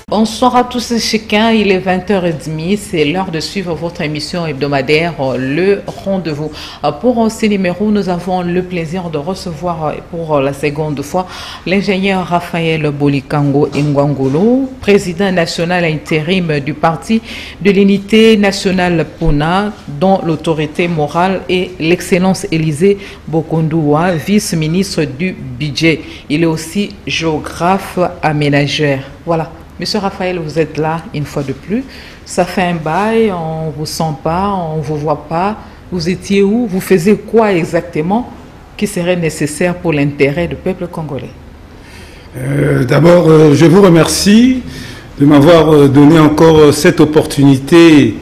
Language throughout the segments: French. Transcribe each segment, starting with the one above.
Bonsoir à tous et chacun, il est 20h30, c'est l'heure de suivre votre émission hebdomadaire Le Rendez-vous. Pour ce numéro, nous avons le plaisir de recevoir pour la seconde fois l'ingénieur Raphaël Bolikango Ngwangolo, président national intérim du parti de l'unité nationale Puna, dont l'autorité morale est l'excellence Élisée Bokondoua, vice-ministre du budget. Il est aussi géographe aménageur. Voilà. Monsieur Raphaël, vous êtes là une fois de plus. Ça fait un bail, on ne vous sent pas, on ne vous voit pas. Vous étiez où? Vous faisiez quoi exactement qui serait nécessaire pour l'intérêt du peuple congolais? D'abord, je vous remercie de m'avoir donné encore cette opportunité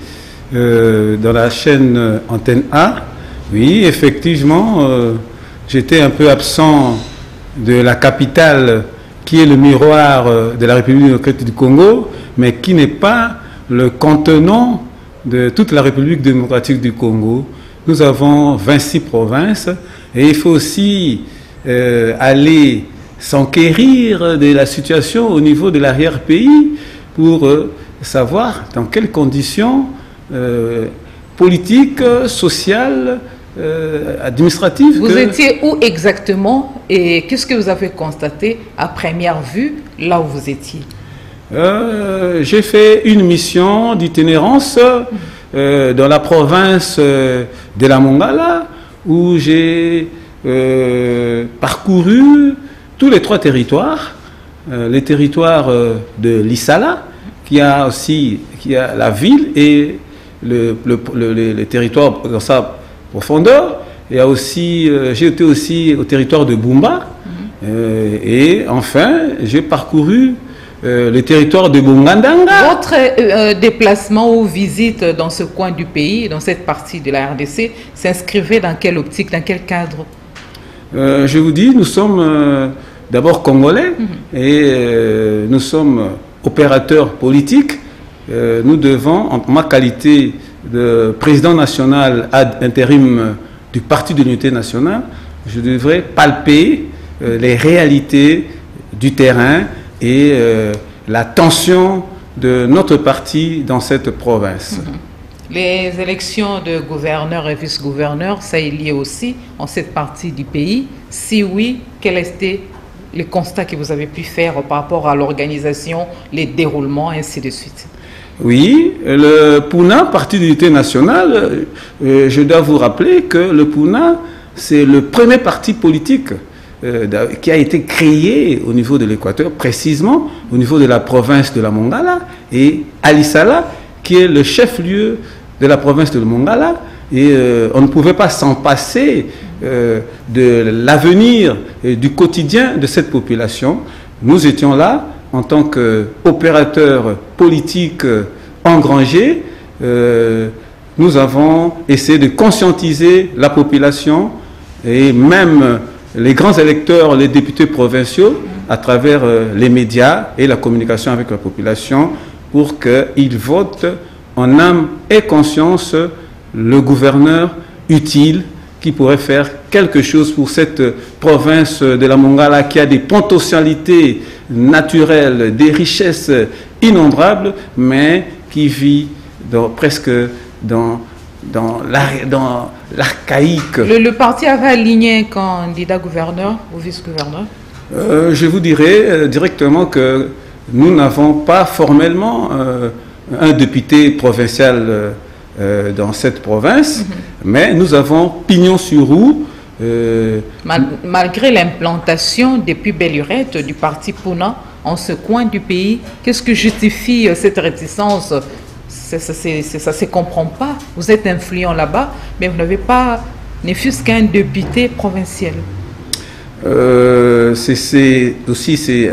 dans la chaîne Antenne A. Oui, effectivement, j'étais un peu absent de la capitale qui est le miroir de la République démocratique du Congo, mais qui n'est pas le contenant de toute la République démocratique du Congo. Nous avons 26 provinces et il faut aussi aller s'enquérir de la situation au niveau de l'arrière-pays pour savoir dans quelles conditions politiques, sociales, administrative. Vous étiez où exactement et qu'est-ce que vous avez constaté à première vue là où vous étiez? J'ai fait une mission d'itinérance dans la province de la Mongala où j'ai parcouru tous les 3 territoires. Les territoires de l'Issala, qui a la ville et le territoire dans sa profondeur. Il y a aussi, j'ai été aussi au territoire de Bumba et enfin j'ai parcouru le territoire de Bongandanga. Votre déplacement ou visite dans ce coin du pays, dans cette partie de la RDC, s'inscrivait dans quelle optique, dans quel cadre? Je vous dis, nous sommes d'abord congolais et nous sommes opérateurs politiques. Nous devons, en ma qualité de président national ad intérim du Parti de l'Unité nationale, je devrais palper les réalités du terrain et la tension de notre parti dans cette province. Les élections de gouverneurs et vice-gouverneurs, ça est lié aussi en cette partie du pays. Si oui, quel était le constat que vous avez pu faire par rapport à l'organisation, les déroulements, ainsi de suite? Oui, le PUNA, Parti d'unité nationale, je dois vous rappeler que le PUNA, c'est le premier parti politique qui a été créé au niveau de l'Équateur, précisément au niveau de la province de la Mongala, et Alisala, qui est le chef-lieu de la province de la Mongala, et on ne pouvait pas s'en passer de l'avenir et du quotidien de cette population. Nous étions là en tant qu'opérateur politique engrangé. Nous avons essayé de conscientiser la population et même les grands électeurs, les députés provinciaux, à travers les médias et la communication avec la population, pour qu'ils votent en âme et conscience le gouverneur utile qui pourrait faire quelque chose pour cette province de la Mongala qui a des potentialités naturelles, des richesses innombrables, mais qui vit presque dans l'archaïque. Le parti avait aligné un candidat gouverneur ou vice-gouverneur? Je vous dirais directement que nous n'avons pas formellement un député provincial dans cette province, mais nous avons pignon sur roue. Malgré l'implantation depuis belle lurette du parti Puna en ce coin du pays, qu'est-ce que justifie cette réticence? Ça ne se comprend pas. Vous êtes influent là-bas, mais vous n'avez pas, ne fût-ce qu'un député provincial. C'est aussi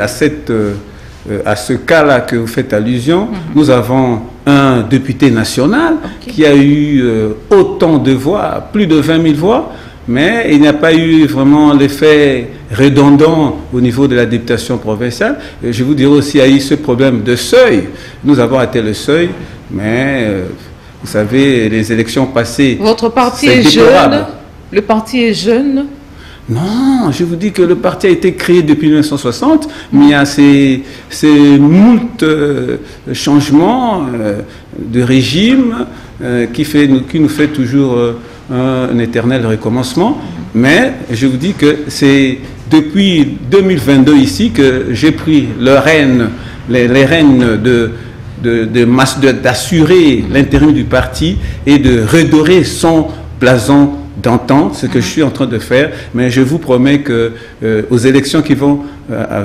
à ce cas-là que vous faites allusion. Nous avons un député national qui a eu autant de voix, plus de 20 000 voix, mais il n'y a pas eu vraiment l'effet redondant au niveau de la députation provinciale. Et je vous dirais aussi qu'il y a eu ce problème de seuil. Nous avons atteint le seuil, mais vous savez, les élections passées... Votre parti est jeune. Le parti est jeune. Non, je vous dis que le parti a été créé depuis 1960, mais il y a ces moult changements de régime qui nous fait toujours un éternel recommencement. Mais je vous dis que c'est depuis 2022 ici que j'ai pris les rênes d'assurer l'intérim du parti et de redorer son blason d'antan, ce que je suis en train de faire. Mais je vous promets que aux élections qui vont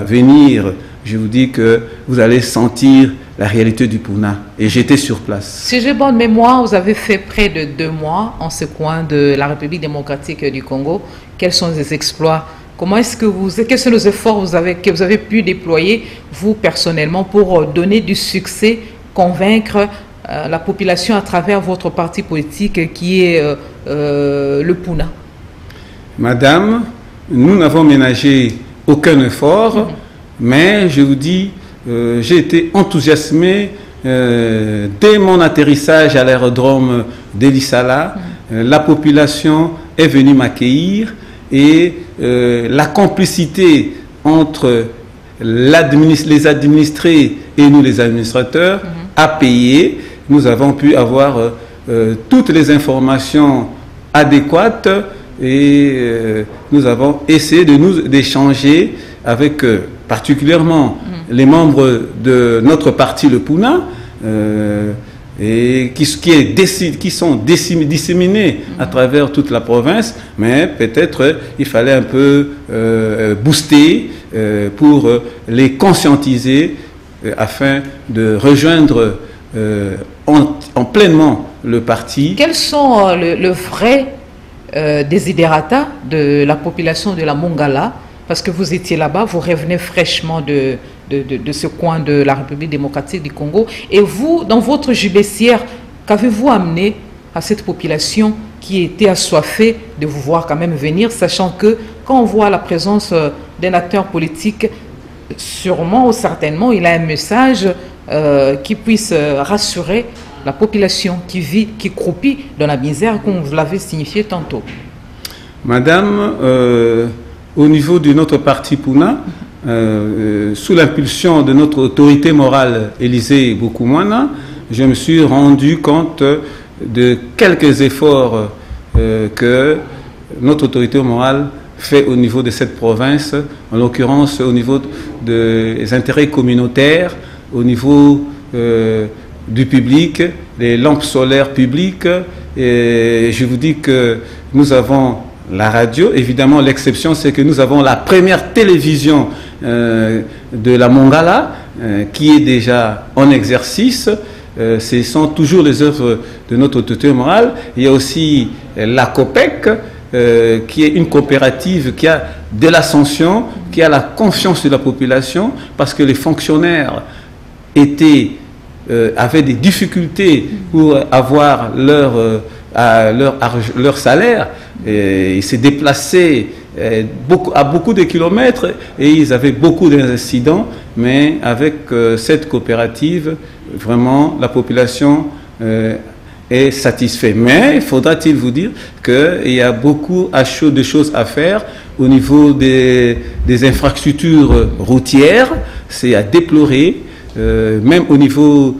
venir, je vous dis que vous allez sentir la réalité du Puna. Et j'étais sur place. Si j'ai bonne mémoire, vous avez fait près de 2 mois en ce coin de la République démocratique du Congo. Quels sont les exploits? Quels sont les efforts que vous avez pu déployer, vous personnellement, pour donner du succès, convaincre la population à travers votre parti politique qui est le Puna? Madame, nous n'avons ménagé aucun effort, mais je vous dis, j'ai été enthousiasmé dès mon atterrissage à l'aérodrome d'Elisala. La population est venue m'accueillir et la complicité entre les administrés et nous les administrateurs a payé. Nous avons pu avoir toutes les informations adéquates et nous avons essayé d'échanger avec particulièrement les membres de notre parti, le Puna, et qui sont disséminés à travers toute la province, mais peut-être il fallait un peu booster pour les conscientiser afin de rejoindre en pleinement le parti. Quels sont le vrai desiderata de la population de la Mongala? Parce que vous étiez là-bas, vous revenez fraîchement de ce coin de la République démocratique du Congo. Et vous, dans votre jubessière, qu'avez-vous amené à cette population qui était assoiffée de vous voir quand même venir, sachant que quand on voit la présence d'un acteur politique, sûrement ou certainement, il a un message qui puisse rassurer la population qui vit, qui croupit dans la misère, comme vous l'avez signifié tantôt. Madame, au niveau de notre parti Puna, sous l'impulsion de notre autorité morale Élisée Bokoumwana, je me suis rendu compte de quelques efforts que notre autorité morale fait au niveau de cette province, en l'occurrence au niveau des intérêts communautaires, au niveau du public, les lampes solaires publiques. Et je vous dis que nous avons la radio. Évidemment, l'exception, c'est que nous avons la première télévision de la Mongala qui est déjà en exercice. Ce sont toujours les œuvres de notre autorité morale. Il y a aussi la COPEC, qui est une coopérative qui a de l'ascension, qui a la confiance de la population, parce que les fonctionnaires avaient des difficultés pour avoir leur salaire. Et ils se déplaçaient à beaucoup de kilomètres et ils avaient beaucoup d'incidents, mais avec cette coopérative, vraiment, la population est satisfaite. Mais faudra-t-il vous dire qu'il y a beaucoup de choses à faire au niveau des infrastructures routières, c'est à déplorer, même au niveau...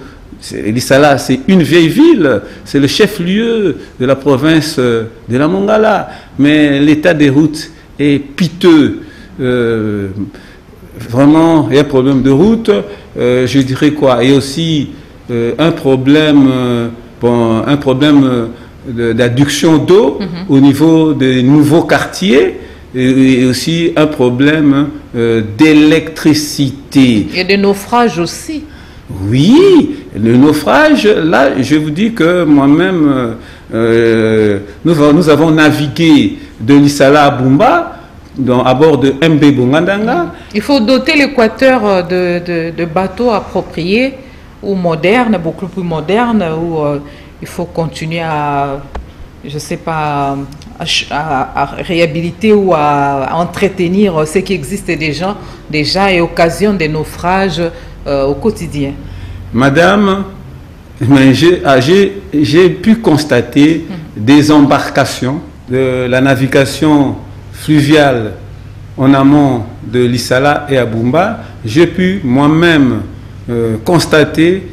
Elisala, c'est une vieille ville, c'est le chef-lieu de la province de la Mongala, mais l'état des routes est piteux. Vraiment, il y a un problème de route, je dirais quoi, et aussi un problème d'adduction d'eau au niveau des nouveaux quartiers, et aussi un problème d'électricité. Et de naufrage aussi. Oui, le naufrage, là, je vous dis que moi-même, nous avons navigué de Lisala à Bumba, à bord de MB Bongandanga. Il faut doter l'Équateur de bateaux appropriés ou modernes, beaucoup plus modernes, où il faut continuer à, je ne sais pas, à réhabiliter ou à entretenir ce qui existe déjà et occasionne des naufrages au quotidien. Madame, j'ai pu constater des embarcations de la navigation fluvial en amont de Lissala et Aboumba, j'ai pu moi-même constater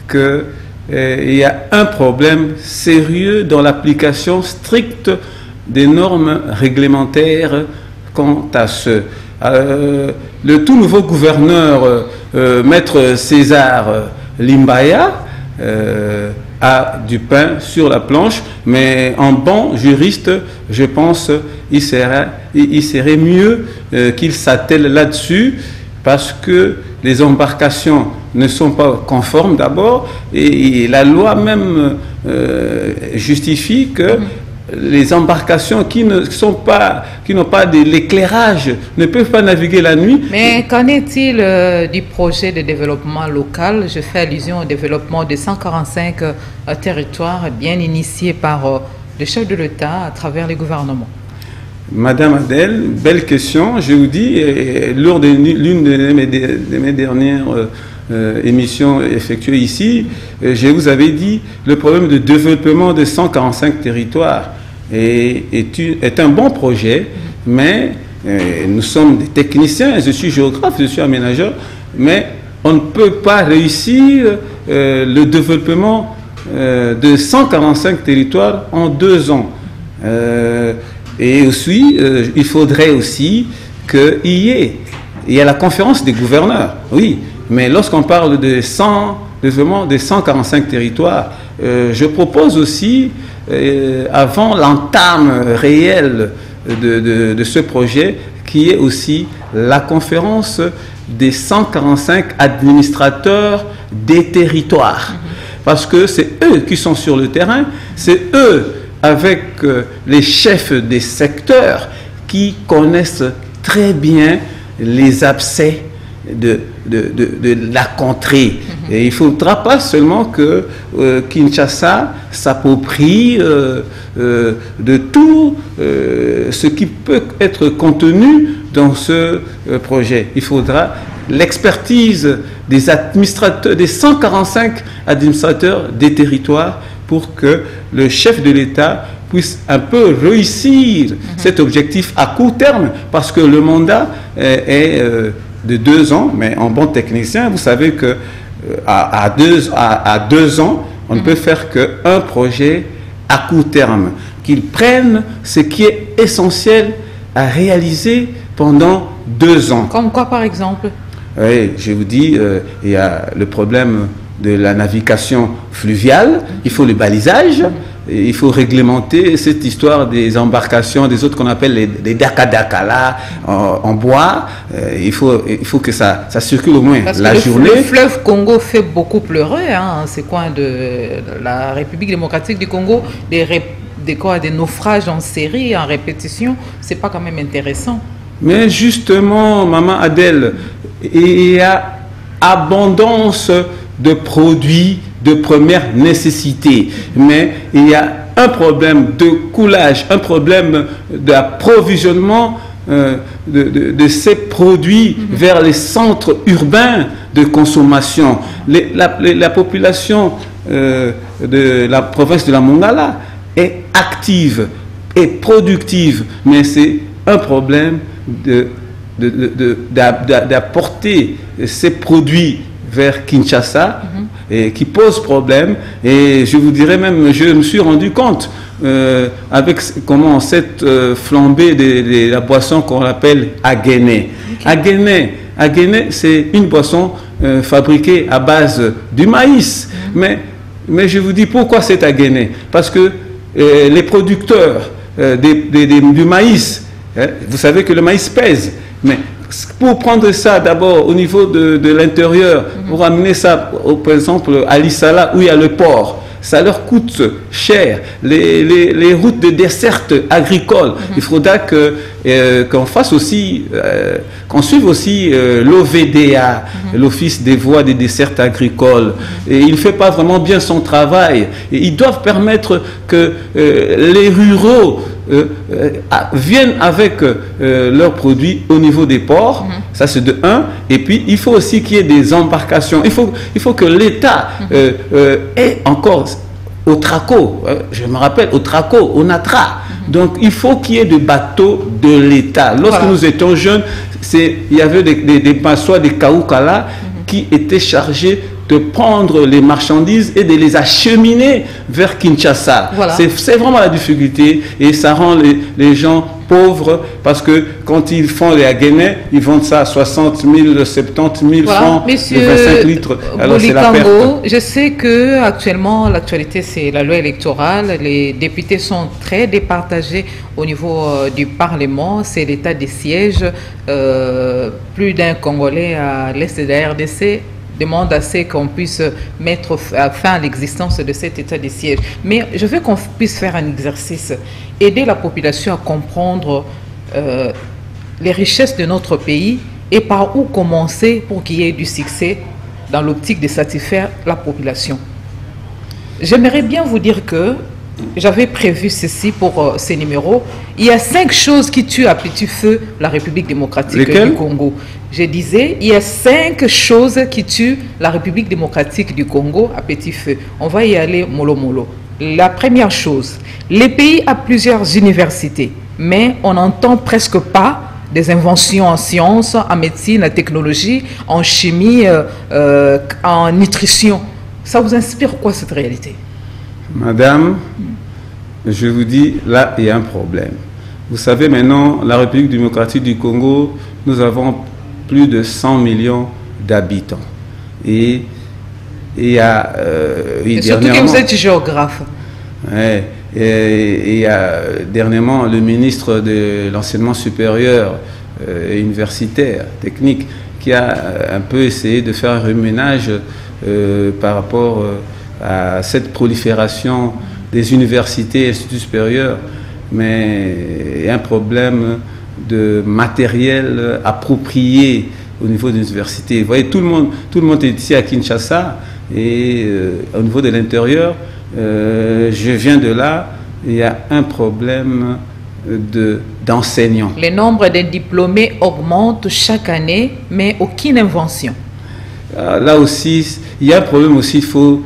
qu'il y a un problème sérieux dans l'application stricte des normes réglementaires quant à ce. Le tout nouveau gouverneur, Maître César Limbaya, a du pain sur la planche, mais en bon juriste, je pense il serait mieux qu'il s'attelle là-dessus, parce que les embarcations ne sont pas conformes d'abord, et la loi même justifie que les embarcations qui n'ont pas de l'éclairage ne peuvent pas naviguer la nuit. Mais qu'en est-il du projet de développement local? Je fais allusion au développement de 145 territoires bien initiés par le chef de l'État à travers les gouvernements. Madame Adèle, belle question. Je vous dis, lors de l'une de mes dernières émissions effectuées ici, je vous avais dit le problème de développement de 145 territoires est un bon projet, mais nous sommes des techniciens, je suis géographe, je suis aménageur, mais on ne peut pas réussir le développement de 145 territoires en 2 ans. Et aussi, il faudrait aussi qu'il y ait la conférence des gouverneurs, oui, mais lorsqu'on parle de 145 territoires, je propose aussi, avant l'entame réelle de ce projet, qu'il y ait aussi la conférence des 145 administrateurs des territoires. Parce que c'est eux qui sont sur le terrain, c'est eux, avec les chefs des secteurs, qui connaissent très bien les abcès de la contrée. Et il ne faudra pas seulement que Kinshasa s'approprie de tout ce qui peut être contenu dans ce projet. Il faudra l'expertise des administrateurs, des 145 administrateurs des territoires, pour que le chef de l'État puisse un peu réussir cet objectif à court terme, parce que le mandat est de 2 ans, mais en bon technicien, vous savez que à 2 ans, on ne peut faire qu'un projet à court terme, qu'ils prennent ce qui est essentiel à réaliser pendant 2 ans. Comme quoi, par exemple? Oui, je vous dis, il y a le problème de la navigation fluviale, il faut le balisage, il faut réglementer cette histoire des embarcations, des autres qu'on appelle les Daka-Daka là, en bois. Il faut que ça circule au moins la journée. Le fleuve Congo fait beaucoup pleurer, hein, ces coins de la République démocratique du Congo, des naufrages en série, en répétition, c'est pas quand même intéressant. Mais justement, maman Adèle, il y a abondance de produits de première nécessité, mais il y a un problème de coulage, un problème d'approvisionnement de ces produits vers les centres urbains de consommation. La population de la province de la Mongala est active et productive, mais c'est un problème d'apporter ces produits vers Kinshasa, et qui pose problème. Et je vous dirais même, je me suis rendu compte avec cette flambée de la boisson qu'on appelle Aguené. Aguené, c'est une boisson fabriquée à base du maïs. Mais je vous dis pourquoi c'est Aguené. Parce que les producteurs du maïs, vous savez que le maïs pèse, mais pour prendre ça d'abord au niveau de l'intérieur, pour amener ça, par exemple, à Lissala, où il y a le port, ça leur coûte cher. Les routes de desserte agricole, il faudra qu'on fasse aussi, qu'on suive aussi l'OVDA, l'Office des voies des dessertes agricoles. Et il ne fait pas vraiment bien son travail. Et ils doivent permettre que les ruraux viennent avec leurs produits au niveau des ports, ça c'est de 1, et puis il faut aussi qu'il y ait des embarcations, il faut que l'État ait encore au Traco, je me rappelle, au Traco, au Natra, Donc, il faut qu'il y ait des bateaux de l'État. Lorsque nous étions jeunes, il y avait des passoires, des kaoukala qui étaient chargés de prendre les marchandises et de les acheminer vers Kinshasa. C'est vraiment la difficulté et ça rend les gens pauvres parce que quand ils font les Guinée, ils vendent ça à 60 000, 70 000 francs, Monsieur 25 litres. Alors c'est la perte. Je sais que actuellement l'actualité c'est la loi électorale. Les députés sont très départagés au niveau du Parlement. C'est l'état des sièges. Plus d'un Congolais à l'est de la RDC demande assez qu'on puisse mettre fin à l'existence de cet état de siège. Mais je veux qu'on puisse faire un exercice, aider la population à comprendre les richesses de notre pays et par où commencer pour qu'il y ait du succès dans l'optique de satisfaire la population. J'aimerais bien vous dire que j'avais prévu ceci pour ces numéros. Il y a 5 choses qui tuent à petit feu la République démocratique du Congo. Je disais, il y a 5 choses qui tuent la République démocratique du Congo à petit feu. On va y aller mollo mollo. La première chose, les pays ont plusieurs universités, mais on n'entend presque pas des inventions en sciences, en médecine, en technologie, en chimie, en nutrition. Ça vous inspire quoi cette réalité? Madame, je vous dis, là, il y a un problème. Vous savez, maintenant, la République démocratique du Congo, nous avons plus de 100 millions d'habitants. Et il y a... et surtout que vous êtes géographe. Ouais, et il y a dernièrement le ministre de l'enseignement supérieur universitaire, technique, qui a un peu essayé de faire un reménage par rapport à cette prolifération des universités et instituts supérieurs, mais il y a un problème de matériel approprié au niveau des universités. Vous voyez, tout le monde est ici à Kinshasa et au niveau de l'intérieur, je viens de là, il y a un problème d'enseignants. Le nombre de diplômés augmente chaque année, mais aucune invention. Là aussi, il y a un problème aussi, il faut...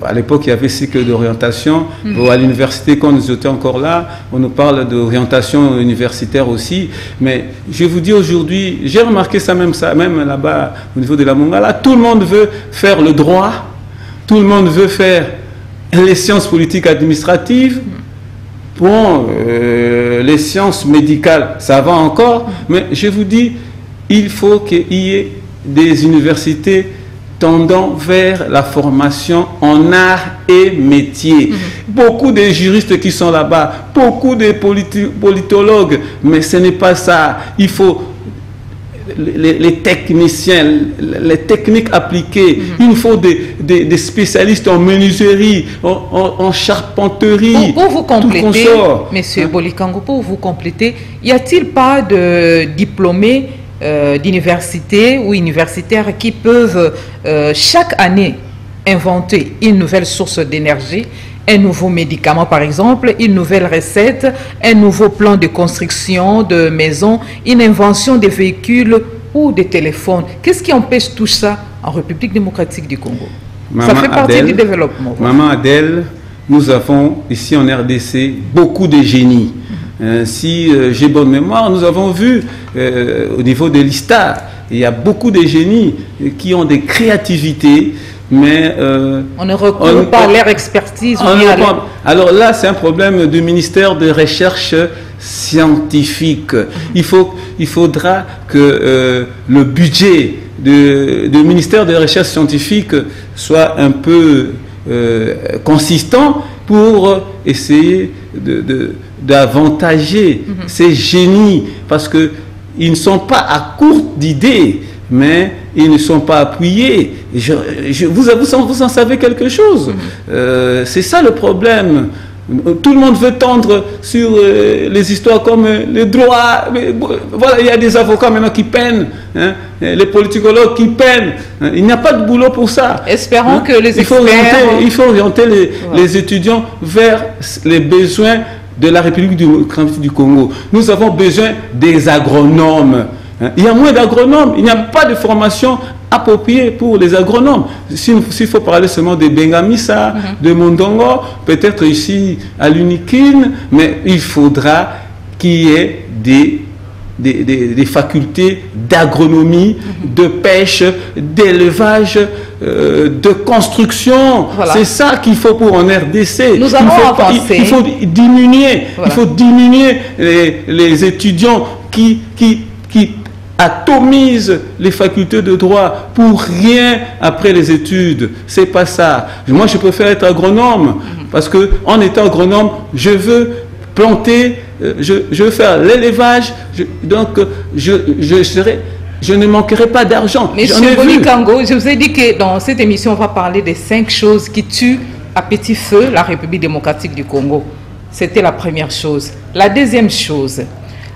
à l'époque, il y avait cycle d'orientation. À l'université, quand nous étions encore là, on nous parle d'orientation universitaire aussi. Mais je vous dis aujourd'hui, j'ai remarqué ça même là-bas, au niveau de la Mongala, tout le monde veut faire le droit, tout le monde veut faire les sciences politiques administratives. Bon, les sciences médicales, ça va encore. Mais je vous dis, il faut qu'il y ait des universités tendant vers la formation en art et métier. Beaucoup de juristes qui sont là-bas, beaucoup de politologues, mais ce n'est pas ça. Il faut les techniciens, les techniques appliquées. Il nous faut des spécialistes en menuiserie, en charpenterie. Pour vous compléter, Monsieur Bolikango, pour vous compléter, y a-t-il pas de diplômés d'universités ou universitaires qui peuvent chaque année inventer une nouvelle source d'énergie, un nouveau médicament par exemple, une nouvelle recette, un nouveau plan de construction de maisons, une invention de véhicules ou de téléphones? Qu'est-ce qui empêche tout ça en République démocratique du Congo? Ça fait partie du développement. Maman Adèle, nous avons ici en RDC beaucoup de génies. Si j'ai bonne mémoire, nous avons vu au niveau de l'ISTA, il y a beaucoup de génies qui ont des créativités, mais on ne recourt pas à leur expertise. Alors là, c'est un problème du ministère de recherche scientifique. Il faudra que le budget du ministère de recherche scientifique soit un peu consistant pour essayer d'avantager ces génies, parce qu'ils ne sont pas à court d'idées, mais ils ne sont pas appuyés. Vous en savez quelque chose. C'est ça le problème. Tout le monde veut tendre sur les histoires comme les droits. Voilà, il y a des avocats maintenant qui peinent, hein, les politicologues qui peinent. Il n'y a pas de boulot pour ça. Espérons que les experts... Il faut orienter les étudiants vers les besoins de la République démocratique du Congo. Nous avons besoin des agronomes. Il y a moins d'agronomes, il n'y a pas de formation appropriée pour les agronomes. S'il faut parler seulement de Bengamisa, de Mondongo, peut-être ici à l'Unikine, mais il faudra qu'il y ait des facultés d'agronomie, de pêche, d'élevage, de construction. Voilà. C'est ça qu'il faut pour en RDC. Nous allons avancer. Il faut diminuer, voilà. Il faut diminuer les étudiants qui atomisent les facultés de droit pour rien après les études. C'est pas ça. Moi, je préfère être agronome parce que en étant agronome, je veux planter, je veux faire l'élevage, donc je ne manquerai pas d'argent. Mais M. Bonikango, je vous ai dit que dans cette émission, on va parler des 5 choses qui tuent à petit feu la République démocratique du Congo. C'était la première chose. La deuxième chose,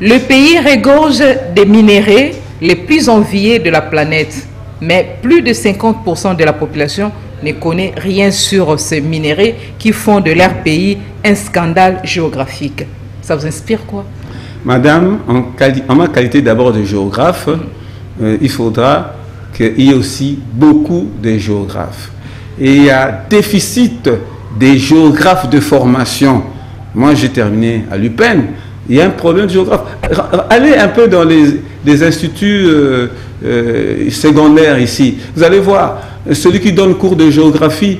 le pays regorge des minéraux les plus enviés de la planète, mais plus de 50% de la population ne connaît rien sur ces minéraux qui font de leur pays un scandale géographique. Ça vous inspire quoi? Madame, en ma qualité d'abord de géographe, il faudra qu'il y ait aussi beaucoup de géographes. Et il y a déficit des géographes de formation. Moi, j'ai terminé à l'UPEN. Il y a un problème de géographe. Allez un peu dans les instituts secondaires ici. Vous allez voir, celui qui donne cours de géographie,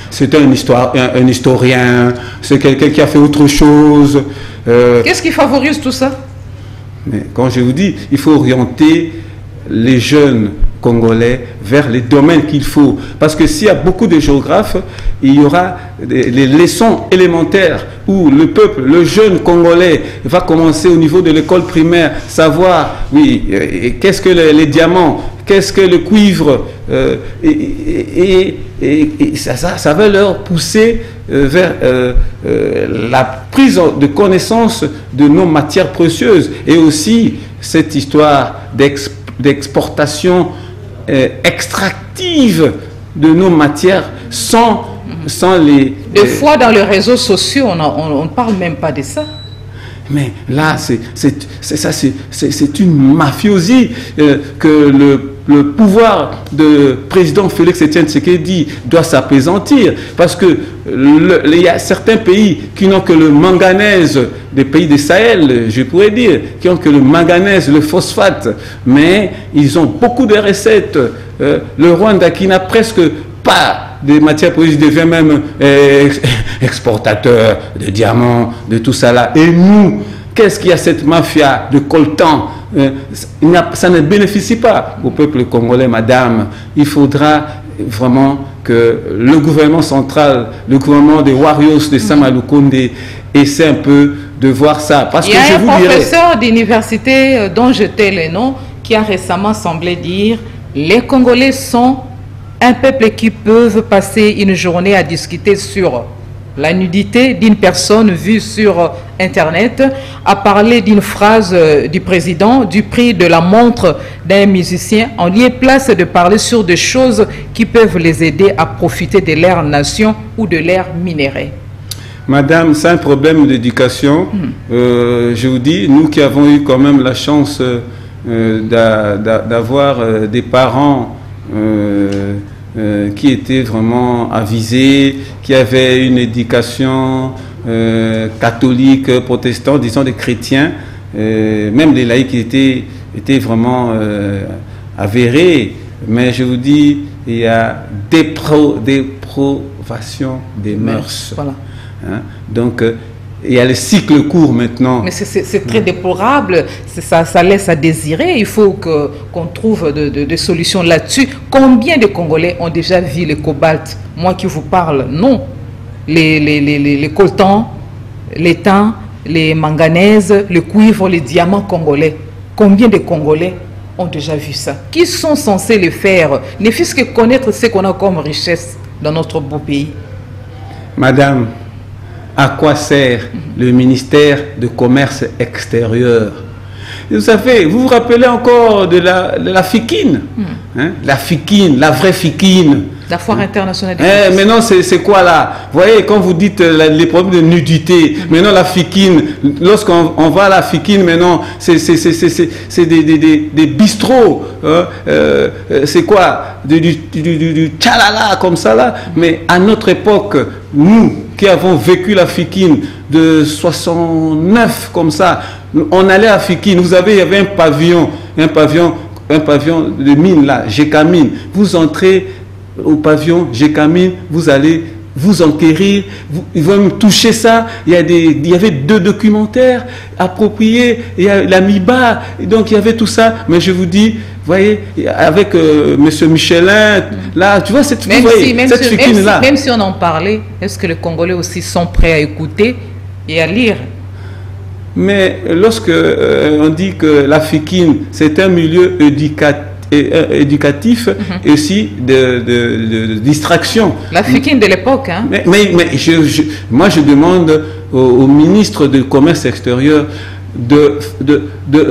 c'est un historien, c'est quelqu'un qui a fait autre chose. Qu'est-ce qui favorise tout ça? Mais quand je vous dis, il faut orienter les jeunes Congolais vers les domaines qu'il faut. Parce que s'il y a beaucoup de géographes, il y aura les leçons élémentaires où le peuple, le jeune Congolais va commencer au niveau de l'école primaire, savoir, oui, qu'est-ce que les diamants, qu'est-ce que le cuivre, et ça va leur pousser vers la prise de connaissance de nos matières précieuses et aussi cette histoire d'exportation extractive de nos matières sans les... Des fois, dans les réseaux sociaux, on ne parle même pas de ça. Mais là, c'est une mafiosie que le pouvoir de président Félix-Etienne Tshisekedi doit s'apaisantir. Parce que il y a certains pays qui n'ont que le manganèse, des pays du Sahel, je pourrais dire, qui ont que le manganèse, le phosphate, mais ils ont beaucoup de recettes. Le Rwanda qui n'a presque pas des matières premières devient même exportateur de diamants, de tout ça là. Et nous, qu'est-ce qu'il y a cette mafia de coltan? Ça ne bénéficie pas au peuple congolais, madame. Il faudra vraiment que le gouvernement central, le gouvernement des Warriors de Samalukonde essaie un peu de voir ça. Parce que il y a un professeur d'université dont je tais le nom qui a récemment semblé dire les Congolais sont un peuple qui peuvent passer une journée à discuter sur la nudité d'une personne vue sur Internet, à parler d'une phrase du président, du prix de la montre d'un musicien, en lieu et place de parler sur des choses qui peuvent les aider à profiter de leur nation ou de leur minerai. Madame, c'est un problème d'éducation. Je vous dis, nous qui avons eu quand même la chance d'avoir des parents qui étaient vraiment avisés, qui avaient une éducation catholique, protestante, disons des chrétiens, même les laïcs étaient vraiment avérés. Mais je vous dis, il y a dépravation des mœurs. Voilà. Hein? Donc, il y a le cycle court maintenant. Mais c'est très déplorable, ça laisse à désirer. Il faut qu'on trouve des solutions là-dessus. Combien de Congolais ont déjà vu le cobalt? Moi qui vous parle, non. Les coltans, les thym, les manganèses, le cuivre, les diamants congolais. Combien de Congolais ont déjà vu ça? Qui sont censés le faire? Ne fût-ce que connaître ce qu'on a comme richesse dans notre beau pays. Madame, à quoi sert le ministère de Commerce extérieur? Vous savez, vous vous rappelez encore de la fikine, hein? La fikine, la vraie fikine. La foire internationale. Maintenant, c'est quoi là? Vous voyez, quand vous dites les problèmes de nudité, maintenant la fikine, lorsqu'on va à la fikine, maintenant, c'est des bistrots. Hein, c'est quoi? Du tchalala, comme ça là. Mais à notre époque, nous qui avons vécu la fikine de 69, comme ça, on allait à fikine. Vous savez, il y avait un pavillon de mine là, Gécamine. Vous entrez au pavillon Gécamine, vous allez vous enquérir, ils vont me toucher ça. Il y avait 2 documentaires appropriés, il y a l'Amiba, donc il y avait tout ça. Mais je vous dis, vous voyez, avec Monsieur Michelin, là, tu vois cette fikine-là. Même si on en parlait, est-ce que les Congolais aussi sont prêts à écouter et à lire? Mais lorsque on dit que la fikine, c'est un milieu éducatif et aussi de distraction. La fikine de l'époque, hein? Mais moi, je demande au ministre du Commerce extérieur de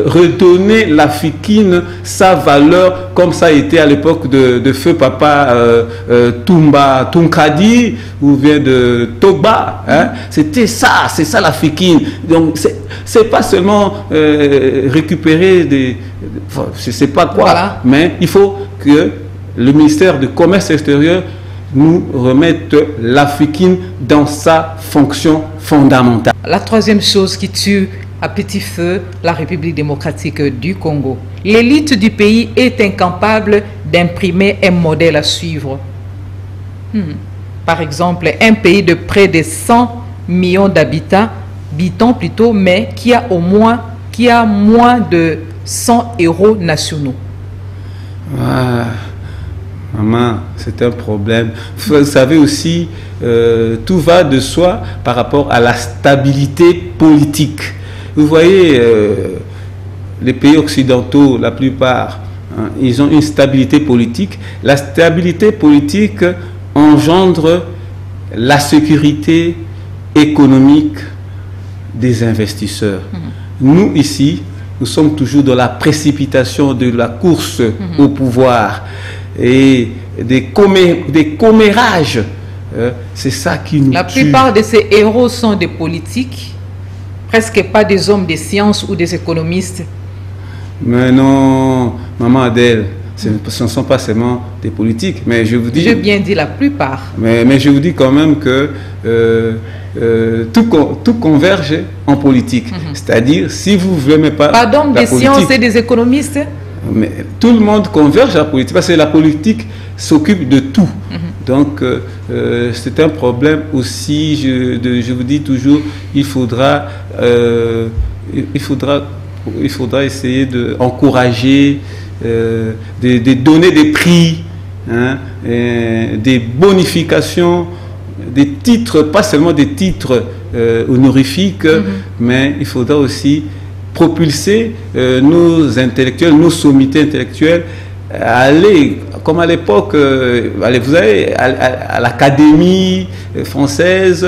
redonner la fikine sa valeur comme ça a été à l'époque de feu papa Tunkadi ou bien de Toba. Hein? C'est ça la fikine. Donc c'est pas seulement récupérer je sais pas quoi, voilà. Mais il faut que le ministère du Commerce extérieur nous remette la fikine dans sa fonction fondamentale. La troisième chose qui tue à petit feu la République démocratique du Congo. L'élite du pays est incapable d'imprimer un modèle à suivre. Par exemple, un pays de près de 100 millions d'habitants, mais qui a moins de 100 héros nationaux. Ah, maman, c'est un problème. Vous savez aussi, tout va de soi par rapport à la stabilité politique. Vous voyez, les pays occidentaux, la plupart, hein, ils ont une stabilité politique. La stabilité politique engendre la sécurité économique des investisseurs. Nous, ici, nous sommes toujours dans la précipitation de la course au pouvoir et des commérages. C'est ça qui nous tue. La plupart de ces héros sont des politiques, presque pas des hommes de science ou des économistes. Mais non, maman Adèle, ce ne sont pas seulement des politiques, mais je vous dis... J'ai bien dit la plupart. Mais je vous dis quand même que tout converge en politique. C'est-à-dire, si vous ne voulez pas... Pas d'hommes de science et des économistes. Mais tout le monde converge à la politique, parce que la politique s'occupe de tout. Donc, c'est un problème aussi, je vous dis toujours, il faudra essayer d'encourager, de donner des prix, hein, des bonifications, des titres, pas seulement des titres honorifiques, mais il faudra aussi propulser nos intellectuels, nos sommités intellectuelles à aller, comme à l'époque, vous savez, à l'Académie française,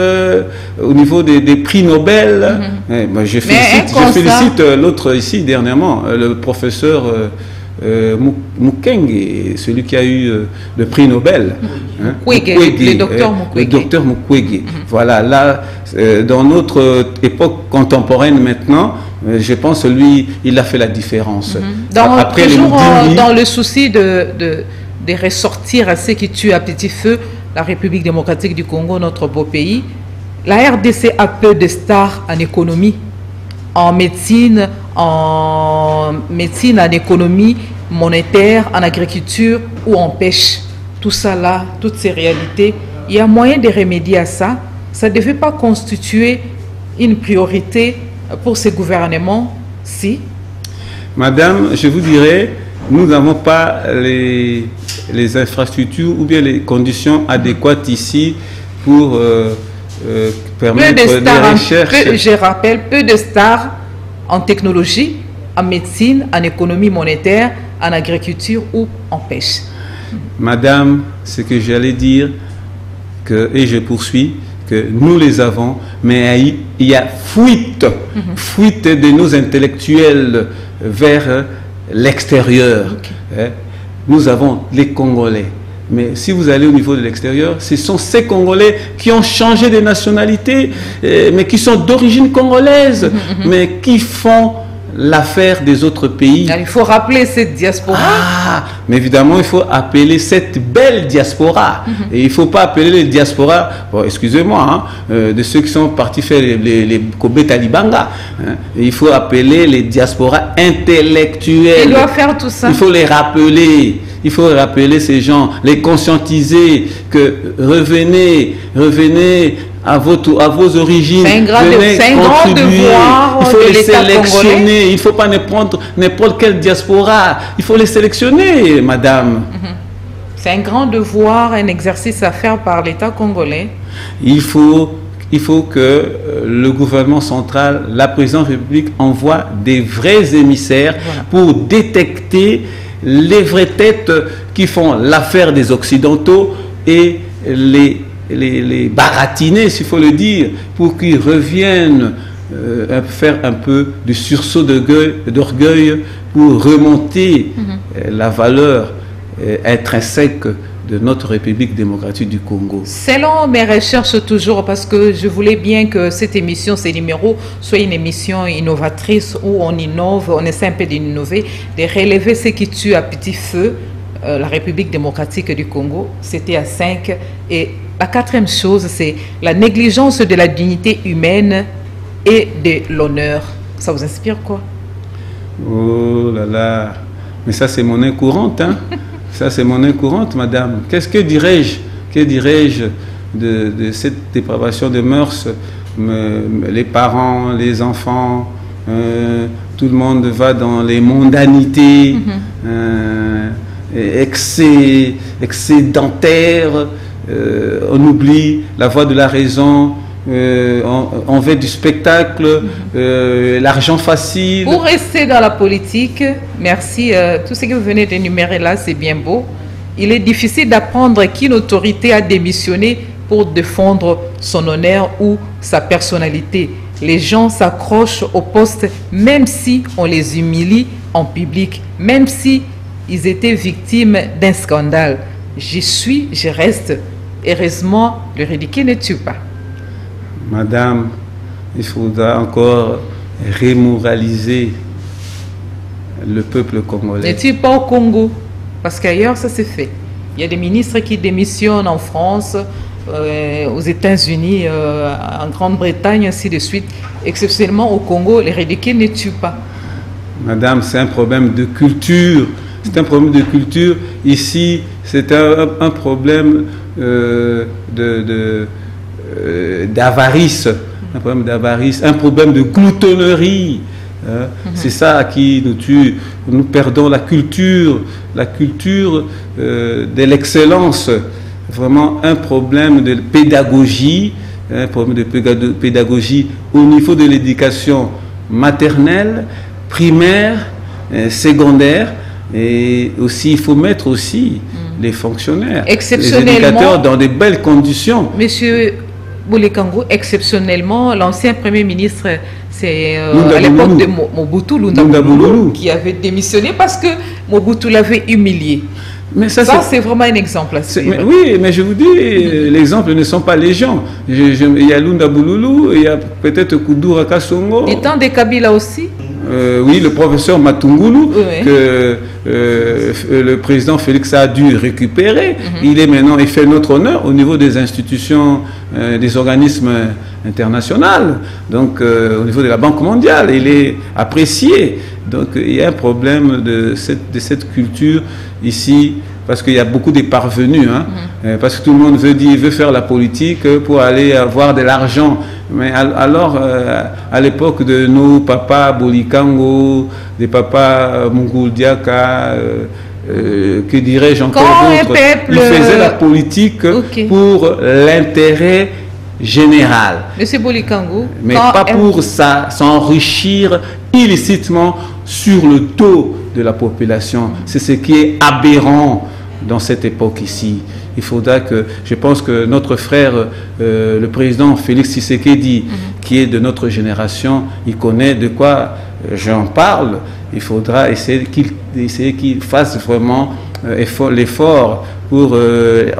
au niveau des prix Nobel. Je félicite l'autre ici dernièrement, le professeur Mukwege, celui qui a eu le prix Nobel. Le docteur Mukwege. Le docteur Mukwege. Voilà, là, dans notre époque contemporaine maintenant, je pense que lui, il a fait la différence. Après dans le souci de ressortir à ce qui tue à petit feu la République démocratique du Congo, notre beau pays, la RDC a peu de stars en économie, en médecine, en économie monétaire, en agriculture ou en pêche. Tout ça là, toutes ces réalités, il y a moyen de remédier à ça. Ça ne devait pas constituer une priorité pour ces gouvernements, si? Madame, je vous dirais, nous n'avons pas les infrastructures ou bien les conditions adéquates ici pour permettre des recherches. Je rappelle, peu de stars en technologie, en médecine, en économie monétaire, en agriculture ou en pêche. Madame, ce que j'allais dire, et je poursuis, que nous les avons, mais il y a fuite de nos intellectuels vers l'extérieur. Nous avons les Congolais, Mais si vous allez au niveau de l'extérieur, ce sont ces Congolais qui ont changé de nationalité, mais qui sont d'origine congolaise, mais qui font l'affaire des autres pays. Il faut rappeler cette diaspora. Ah, mais évidemment, il faut appeler cette belle diaspora. Et il ne faut pas appeler les diasporas, bon, excusez-moi, de ceux qui sont partis faire les Kobe Talibanga. Il faut appeler les diasporas intellectuelles. Il doit faire tout ça. Il faut les rappeler. Il faut rappeler ces gens, les conscientiser que revenez à vos origines. C'est un grand devoir. Il faut de les sélectionner. Congolais. Il ne faut pas prendre n'importe quelle diaspora. Il faut les sélectionner, madame. C'est un grand devoir, un exercice à faire par l'État congolais. Il faut que le gouvernement central, la présidence de la République envoie des vrais émissaires pour détecter les vraies têtes qui font l'affaire des Occidentaux et les baratiner, s'il faut le dire, pour qu'ils reviennent faire un peu de sursaut d'orgueil pour remonter la valeur intrinsèque de notre République démocratique du Congo. Selon mes recherches toujours, parce que je voulais bien que cette émission, ces numéros, soit une émission innovatrice où on innove, on essaie un peu d'innover, de relever ce qui tue à petit feu la République démocratique du Congo. C'était à 5. Et la quatrième chose, c'est la négligence de la dignité humaine et de l'honneur. Ça vous inspire quoi? Oh là là, mais ça c'est monnaie courante, hein. Ça, c'est monnaie courante, madame. Que dirais-je de cette dépravation des mœurs? Les parents, les enfants, tout le monde va dans les mondanités, excédentaires. On oublie la voie de la raison. On veut du spectacle, l'argent facile. Pour rester dans la politique, merci. Tout ce que vous venez d'énumérer là, c'est bien beau. Il est difficile d'apprendre qu'une autorité a démissionné pour défendre son honneur ou sa personnalité. Les gens s'accrochent au poste même si on les humilie en public, même si ils étaient victimes d'un scandale. J'y suis, je reste. Heureusement, le ridicule ne tue pas. Madame, il faudra encore remoraliser le peuple congolais. Ne tue pas au Congo, parce qu'ailleurs ça s'est fait. Il y a des ministres qui démissionnent en France, aux États-Unis, en Grande-Bretagne, ainsi de suite. Exceptionnellement au Congo, les ridicules ne tuent pas. Madame, c'est un problème de culture. C'est un problème de culture. Ici, c'est un problème d'avarice, un problème d'avarice, un problème de gloutonnerie. C'est ça qui nous tue. Nous perdons la culture de l'excellence. Vraiment un problème de pédagogie, au niveau de l'éducation maternelle, primaire, secondaire, et aussi il faut mettre aussi les fonctionnaires, les éducateurs dans de belles conditions. Monsieur Boulikango, exceptionnellement, l'ancien Premier ministre, c'est à l'époque de Mobutu Lunda Boulou qui avait démissionné parce que Mobutu l'avait humilié. Mais ça c'est vraiment un exemple. Oui, mais je vous dis, les exemples ne sont pas légion. Il y a Lunda Boulou, il y a peut-être Koudoura Kassongo. Et tant de Kabila aussi. Oui, le professeur Matungulu, que le président Félix a dû récupérer. Il est maintenant, il fait notre honneur au niveau des institutions, des organismes internationaux. Donc, au niveau de la Banque mondiale, il est apprécié. Donc, il y a un problème de cette culture ici, parce qu'il y a beaucoup de parvenus, parce que tout le monde veut faire la politique pour aller avoir de l'argent. Mais alors, à l'époque de nos papas Boulikango, des papas Mungul Diaka, que dirais-je encore d'autres, ils faisaient la politique pour l'intérêt général. Monsieur Boulikango, mais pas pour s'enrichir illicitement sur le dos de la population. C'est ce qui est aberrant dans cette époque ici. Il faudra que, je pense que notre frère, le président Félix Tshisekedi, qui est de notre génération, il connaît de quoi j'en parle. Il faudra essayer qu'il fasse vraiment l'effort pour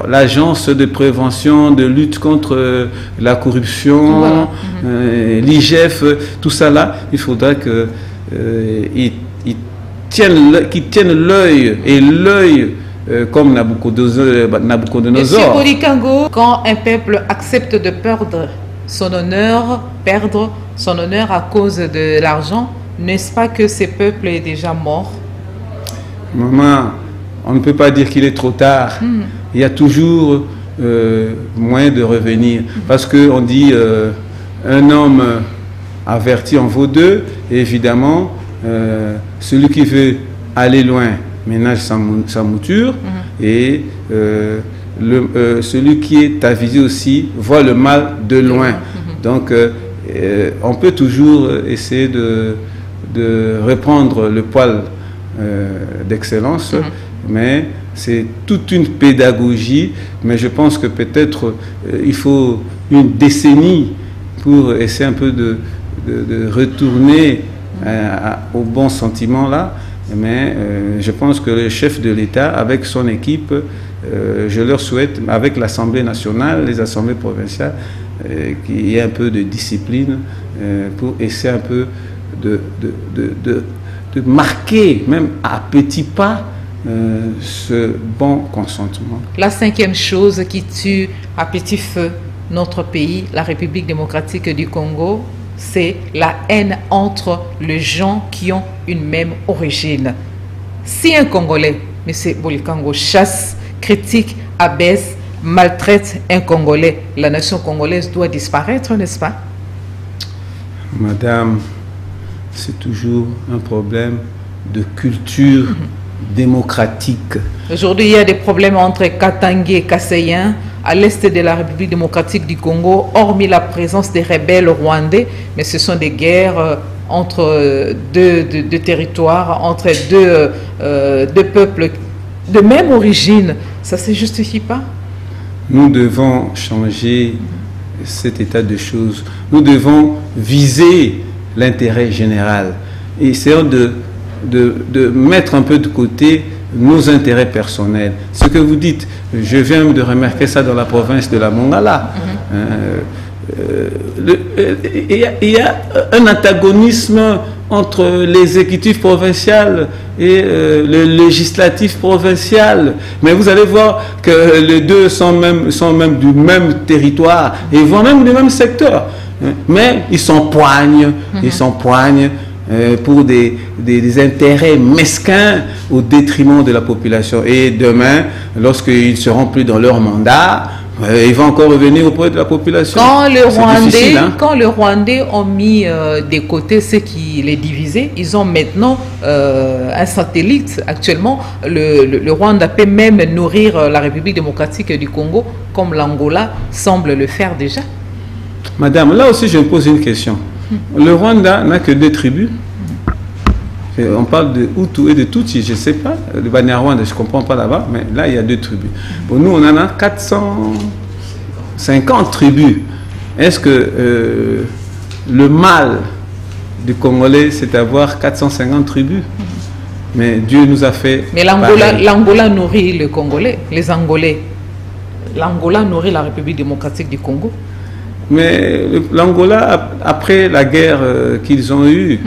l'agence de prévention, de lutte contre la corruption, voilà. L'IGF, tout ça là, il faudra qu'ils tiennent l'œil et l'œil comme Nabucodonosor. Monsieur Bolikango, quand un peuple accepte de perdre son honneur à cause de l'argent, n'est-ce pas que ce peuple est déjà mort? Maman, on ne peut pas dire qu'il est trop tard. Il y a toujours moyen de revenir. Parce qu'on dit un homme averti en vaut deux. Et évidemment, celui qui veut aller loin ménage sa mouture. Et celui qui est avisé aussi voit le mal de loin. Donc, on peut toujours essayer de reprendre le poil d'excellence, mais c'est toute une pédagogie. Mais je pense que peut-être il faut une décennie pour essayer un peu de retourner au bon sentiment là. Mais je pense que le chef de l'État, avec son équipe, je leur souhaite, avec l'Assemblée nationale, les assemblées provinciales, qu'il y ait un peu de discipline pour essayer un peu de marquer, même à petits pas, ce bon consentement. La cinquième chose qui tue à petit feu notre pays, la République démocratique du Congo, c'est la haine entre les gens qui ont une même origine. Si un Congolais, M. Bolikango, chasse, critique, abaisse, maltraite un Congolais, la nation congolaise doit disparaître, n'est-ce pas? Madame, c'est toujours un problème de culture démocratique. Aujourd'hui, il y a des problèmes entre Katangais et Kassaïens à l'est de la République démocratique du Congo, hormis la présence des rebelles rwandais, mais ce sont des guerres entre deux territoires, entre deux peuples de même origine. Ça ne se justifie pas? Nous devons changer cet état de choses. Nous devons viser l'intérêt général. Et essayons de mettre un peu de côté nos intérêts personnels. Ce que vous dites, je viens de remarquer ça dans la province de la Mongala. Il y a un antagonisme entre l'exécutif provincial et le législatif provincial. Mais vous allez voir que les deux sont même du même territoire et vont même du même secteur. Mais ils s'empoignent, pour des intérêts mesquins au détriment de la population. Et demain, lorsqu'ils ne seront plus dans leur mandat, ils vont encore revenir auprès de la population. Quand les Rwandais ont mis de côté ce qui les divisait, ils ont maintenant un satellite. Actuellement, le Rwanda peut même nourrir la République démocratique du Congo, comme l'Angola semble le faire déjà. Madame, là aussi je me pose une question. Le Rwanda n'a que 2 tribus. On parle de Hutu et de Tutsi, je ne sais pas. Le Banyarwanda, je ne comprends pas là-bas, mais là, il y a 2 tribus. Bon, nous, on en a 450 tribus. Est-ce que le mal du Congolais, c'est d'avoir 450 tribus? Mais Dieu nous a fait... Mais l'Angola nourrit le Congolais, les Angolais. L'Angola nourrit la République démocratique du Congo. Mais l'Angola, après la guerre qu'ils ont eue,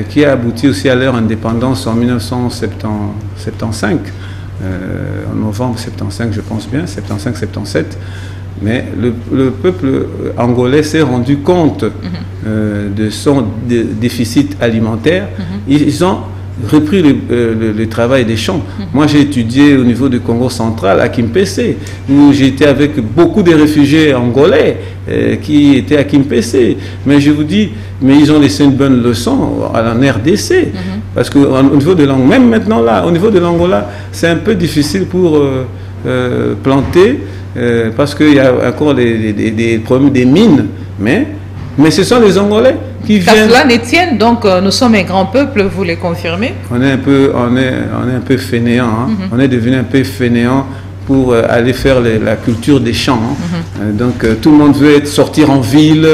qui a abouti aussi à leur indépendance en 1975, en novembre 75, je pense bien, 75-77, mais le peuple angolais s'est rendu compte de son déficit alimentaire. Ils ont repris le travail des champs. Moi, j'ai étudié au niveau du Congo central, à Kimpese, où j'étais avec beaucoup de réfugiés angolais qui étaient à Kimpese. Mais je vous dis, mais ils ont laissé une bonne leçon en RDC. Parce qu'au niveau de l'Angola, même maintenant là, au niveau de l'Angola, c'est un peu difficile pour planter, parce qu'il y a encore des problèmes des mines. Mais ce sont les Angolais qui viennent... Cela ne tienne, donc nous sommes un grand peuple, vous les confirmez? On est un peu fainéant, hein. On est devenu un peu fainéant pour aller faire la culture des champs. Hein. Donc tout le monde veut sortir en ville,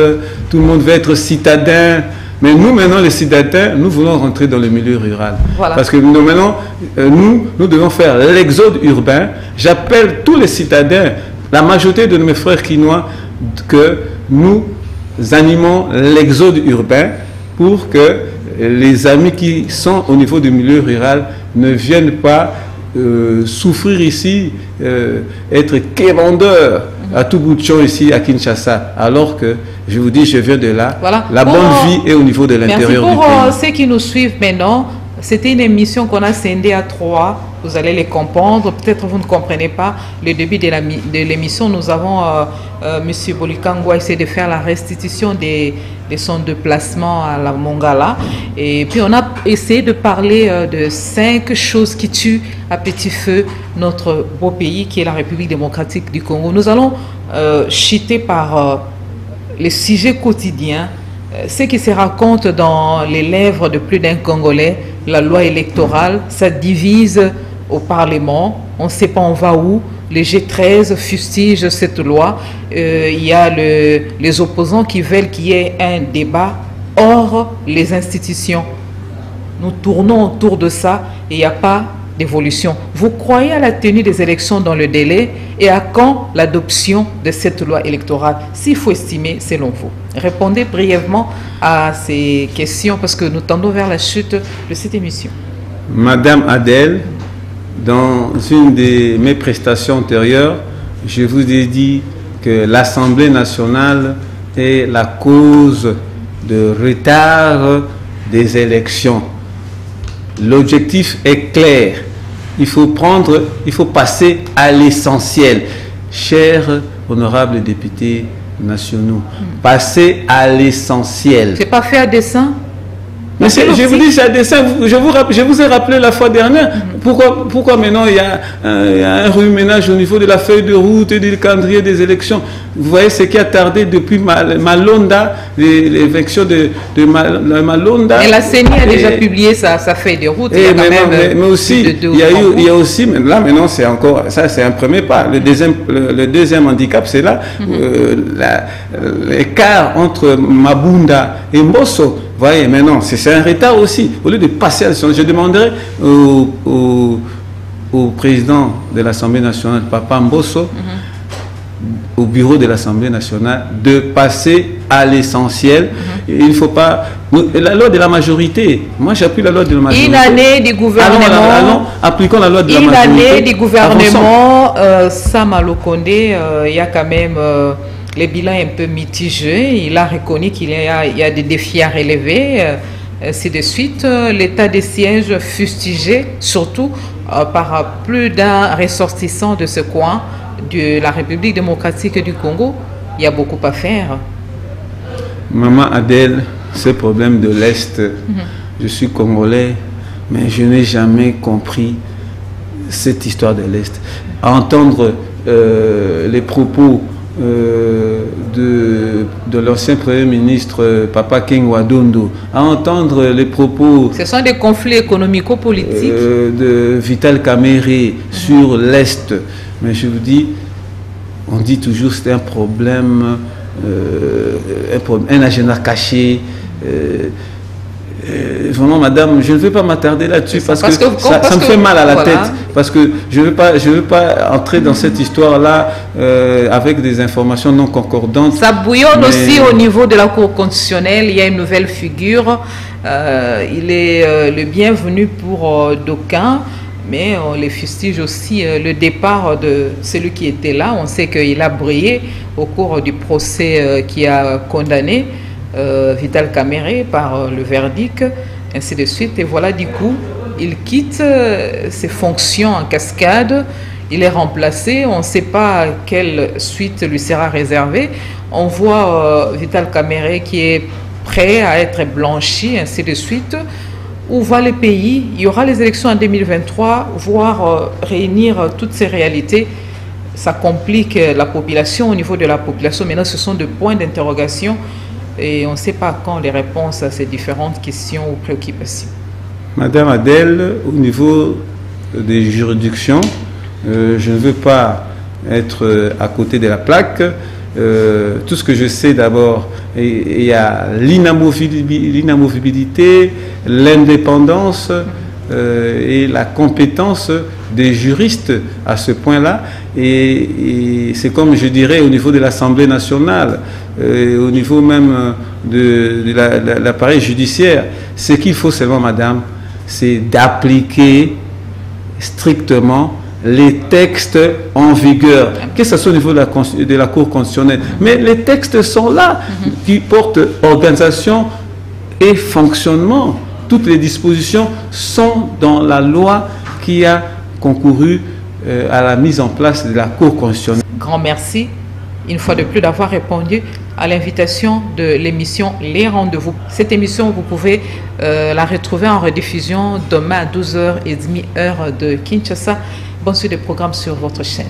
tout le monde veut être citadin. Mais nous, maintenant, les citadins, nous voulons rentrer dans le milieu rural. Voilà. Parce que nous, maintenant, nous devons faire l'exode urbain. J'appelle tous les citadins, la majorité de mes frères quinois, que nous animons l'exode urbain pour que les amis qui sont au niveau du milieu rural ne viennent pas souffrir ici, être quémandeurs à tout bout de champ ici à Kinshasa, alors que je vous dis, je viens de là. Voilà. La bonne vie est au niveau de l'intérieur du pays. Pour ceux qui nous suivent maintenant, c'était une émission qu'on a scindée à 3. Vous allez les comprendre. Peut-être vous ne comprenez pas le début de l'émission. Nous avons M. Bolikango essayé de faire la restitution de son déplacement à la Mongala. Et puis on a essayé de parler de 5 choses qui tuent à petit feu notre beau pays qui est la République démocratique du Congo. Nous allons chuter par les sujets quotidiens, ce qui se raconte dans les lèvres de plus d'un Congolais. La loi électorale, ça divise au Parlement, on ne sait pas on va où. Les G13 fustigent cette loi. Il y a les opposants qui veulent qu'il y ait un débat hors les institutions. Nous tournons autour de ça et il n'y a pas d'évolution. Vous croyez à la tenue des élections dans le délai et à quand l'adoption de cette loi électorale, s'il faut estimer selon vous? Répondez brièvement à ces questions parce que nous tendons vers la chute de cette émission. Madame Adèle, dans une de mes prestations antérieures, je vous ai dit que l'Assemblée nationale est la cause de retard des élections. L'objectif est clair. Il faut passer à l'essentiel. Chers honorables députés nationaux, passer à l'essentiel. C'est pas fait à dessein? Mais je vous dis, c'est à dessein. Je vous ai rappelé la fois dernière. Pourquoi maintenant il y a un remue-ménage au niveau de la feuille de route et du calendrier des élections? Vous voyez ce qui a tardé depuis Malonda, l'élection de Malonda. Mais la CENI a déjà publié sa feuille de route. Mais aussi, il y a aussi, là maintenant c'est encore, ça c'est un premier pas. Le deuxième handicap, c'est là, l'écart entre Mabunda et Mbosso. Vous voyez, maintenant, c'est un retard aussi. Au lieu de passer à l'essentiel, je demanderai au président de l'Assemblée nationale, Papa Mbosso, au bureau de l'Assemblée nationale, de passer à l'essentiel. Il ne faut pas... La loi de la majorité, moi j'appuie la loi de la majorité. Une année du gouvernement... appliquons la loi de la majorité. Une année du gouvernement, Sam Alokonde, il y a quand même... le bilan est un peu mitigé. Il a reconnu qu'il y a des défis à relever. Ainsi de suite. L'état des sièges fustigé, surtout par plus d'un ressortissant de ce coin de la République démocratique du Congo. Il y a beaucoup à faire. Maman Adèle, ce problème de l'Est, je suis congolais, mais je n'ai jamais compris cette histoire de l'Est. À entendre les propos de l'ancien Premier ministre Papa King Wadondo, à entendre les propos... Ce sont des conflits économico-politiques. De Vital Kamerhe sur l'Est. Mais je vous dis, on dit toujours que c'est un problème, un agenda caché. Vraiment, madame, je ne vais pas m'attarder là-dessus parce que ça me fait mal à la tête. Parce que je ne veux pas entrer dans cette histoire-là avec des informations non concordantes. Ça bouillonne aussi au niveau de la Cour constitutionnelle. Il y a une nouvelle figure. Il est le bienvenu pour d'aucuns, mais on les fustige aussi le départ de celui qui était là. On sait qu'il a brillé au cours du procès qui a condamné Vital Kamerhe par le verdict, ainsi de suite. Et voilà, du coup, il quitte ses fonctions en cascade. Il est remplacé. On ne sait pas quelle suite lui sera réservée. On voit Vital Kamerhe qui est prêt à être blanchi, ainsi de suite. Où va le pays? Il y aura les élections en 2023, voire réunir toutes ces réalités. Ça complique la population. Au niveau de la population, maintenant, ce sont des points d'interrogation. Et on ne sait pas quand les réponses à ces différentes questions ou préoccupations. Madame Adèle, au niveau des juridictions, je ne veux pas être à côté de la plaque. tout ce que je sais d'abord, il y a l'inamovibilité, l'indépendance et la compétence des juristes à ce point-là. Et c'est comme je dirais au niveau de l'Assemblée nationale, au niveau même de l'appareil judiciaire. Ce qu'il faut seulement, madame, c'est d'appliquer strictement les textes en vigueur, que ce soit au niveau de la Cour constitutionnelle. Mais les textes sont là, qui portent organisation et fonctionnement. Toutes les dispositions sont dans la loi qui a concouru à la mise en place de la Cour constitutionnelle. Grand merci, une fois de plus, d'avoir répondu à l'invitation de l'émission Les Rendez-vous. Cette émission, vous pouvez la retrouver en rediffusion demain à 12h30 heure de Kinshasa. Bonne suite de programme sur votre chaîne.